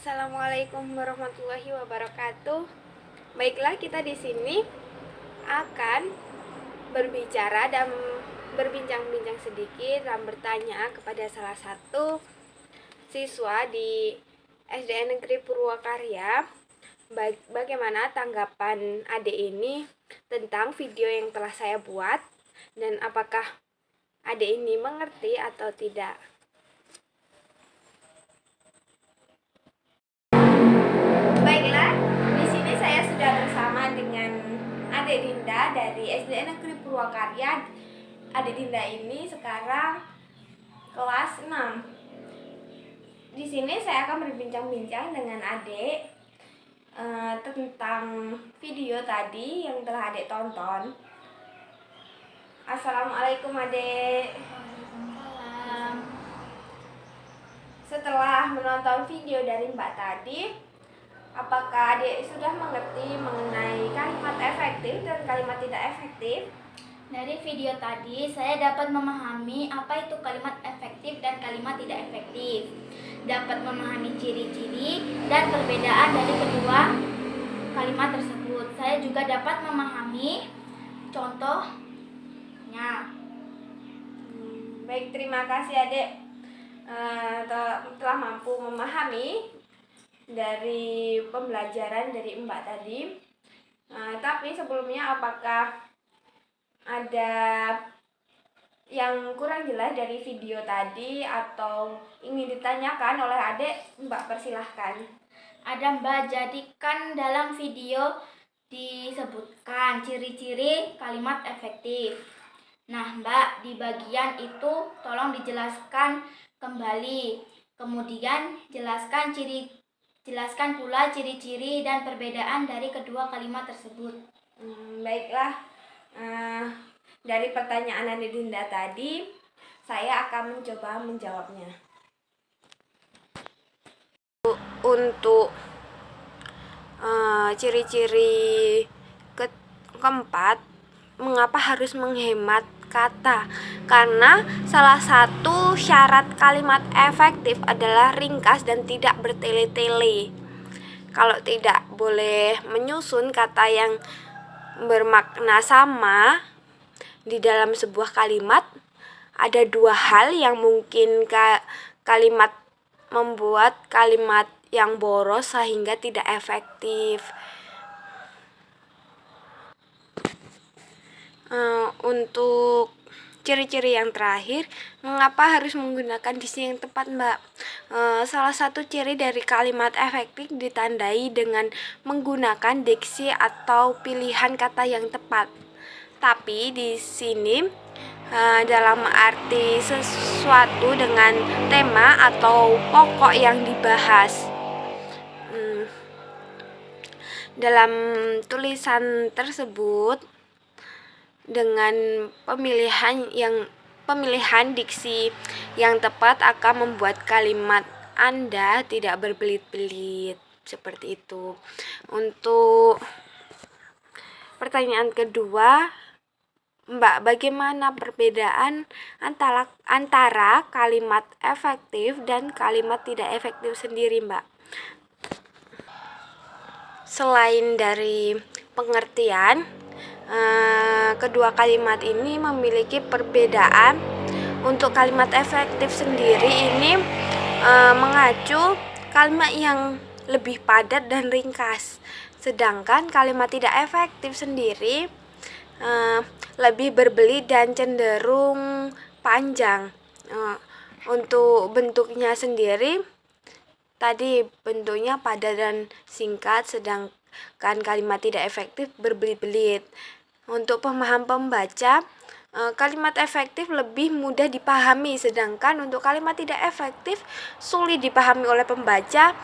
Assalamualaikum warahmatullahi wabarakatuh. Baiklah, kita di sini akan berbicara dan berbincang-bincang sedikit dan bertanya kepada salah satu siswa di SDN Negeri Purwakarya, bagaimana tanggapan adik ini tentang video yang telah saya buat dan apakah adik ini mengerti atau tidak. Baiklah, di sini saya sudah bersama dengan Adik Dinda dari SDN Negeri Purwakarya. Adik Dinda ini sekarang kelas 6. Di sini saya akan berbincang-bincang dengan adik tentang video tadi yang telah adik tonton. Assalamualaikum adik. Waalaikumsalam. Setelah menonton video dari Mbak tadi, apakah adik sudah mengerti mengenai kalimat efektif dan kalimat tidak efektif? Dari video tadi, saya dapat memahami apa itu kalimat efektif dan kalimat tidak efektif. Dapat memahami ciri-ciri dan perbedaan dari kedua kalimat tersebut. Saya juga dapat memahami contohnya. Baik, terima kasih adik telah mampu memahami dari pembelajaran dari Mbak tadi. Tapi sebelumnya, apakah ada yang kurang jelas dari video tadi atau ingin ditanyakan oleh adik? Mbak, persilahkan. Ada Mbak, jadikan dalam video disebutkan ciri-ciri kalimat efektif. Nah Mbak, di bagian itu tolong dijelaskan kembali. Kemudian jelaskan pula ciri-ciri dan perbedaan dari kedua kalimat tersebut. Baiklah, dari pertanyaan Adik Dinda tadi, saya akan mencoba menjawabnya. Untuk ciri-ciri keempat, mengapa harus menghemat kata? Karena salah satu syarat kalimat efektif adalah ringkas dan tidak bertele-tele. Kalau tidak boleh menyusun kata yang bermakna sama di dalam sebuah kalimat, ada dua hal yang mungkin kalimat membuat kalimat yang boros sehingga tidak efektif. Untuk ciri-ciri yang terakhir, mengapa harus menggunakan diksi yang tepat, Mbak? Salah satu ciri dari kalimat efektif ditandai dengan menggunakan diksi atau pilihan kata yang tepat. Tapi di sini dalam arti sesuatu dengan tema atau pokok yang dibahas. Dalam tulisan tersebut, dengan pemilihan diksi yang tepat akan membuat kalimat Anda tidak berbelit-belit, seperti itu. Untuk pertanyaan kedua, Mbak, bagaimana perbedaan antara kalimat efektif dan kalimat tidak efektif sendiri, Mbak? Selain dari pengertian, kedua kalimat ini memiliki perbedaan. Untuk kalimat efektif sendiri ini mengacu kalimat yang lebih padat dan ringkas, sedangkan kalimat tidak efektif sendiri lebih berbelit dan cenderung panjang. Untuk bentuknya sendiri, tadi bentuknya padat dan singkat, sedangkan kalimat tidak efektif berbelit-belit. Untuk pemaham pembaca, kalimat efektif lebih mudah dipahami, sedangkan untuk kalimat tidak efektif sulit dipahami oleh pembaca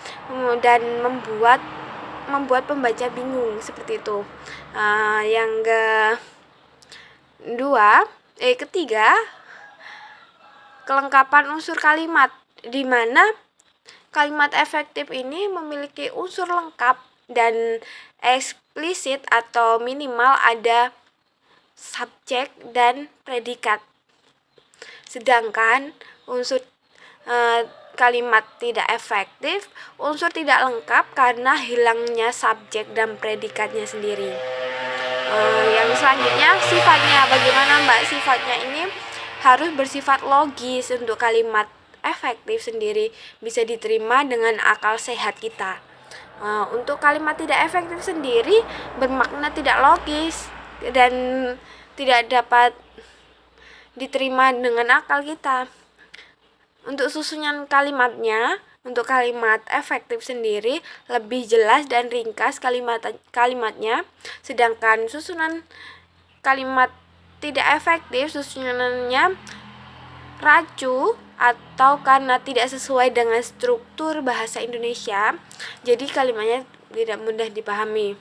dan membuat pembaca bingung, seperti itu. Ketiga, kelengkapan unsur kalimat, di mana kalimat efektif ini memiliki unsur lengkap dan eksplisit atau minimal ada subjek dan predikat. Sedangkan kalimat tidak efektif, unsur tidak lengkap karena hilangnya subjek dan predikatnya sendiri. Yang selanjutnya sifatnya. Bagaimana Mbak sifatnya? Ini harus bersifat logis. Untuk kalimat efektif sendiri bisa diterima dengan akal sehat kita. Untuk kalimat tidak efektif sendiri bermakna tidak logis dan tidak dapat diterima dengan akal kita. Untuk susunan kalimatnya, untuk kalimat efektif sendiri lebih jelas dan ringkas kalimatnya, sedangkan susunan kalimat tidak efektif susunannya rancu atau karena tidak sesuai dengan struktur bahasa Indonesia, jadi kalimatnya tidak mudah dipahami.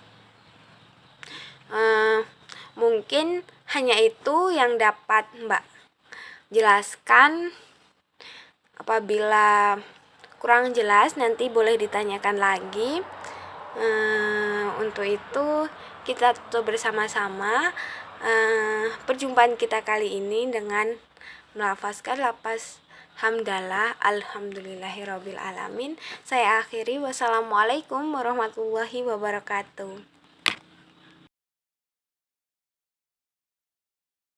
Mungkin hanya itu yang dapat Mbak jelaskan. Apabila kurang jelas nanti boleh ditanyakan lagi. Untuk itu kita tutup bersama-sama perjumpaan kita kali ini dengan melafazkan lafaz hamdalah alhamdulillahirabbil alamin. Saya akhiri, wassalamualaikum warahmatullahi wabarakatuh.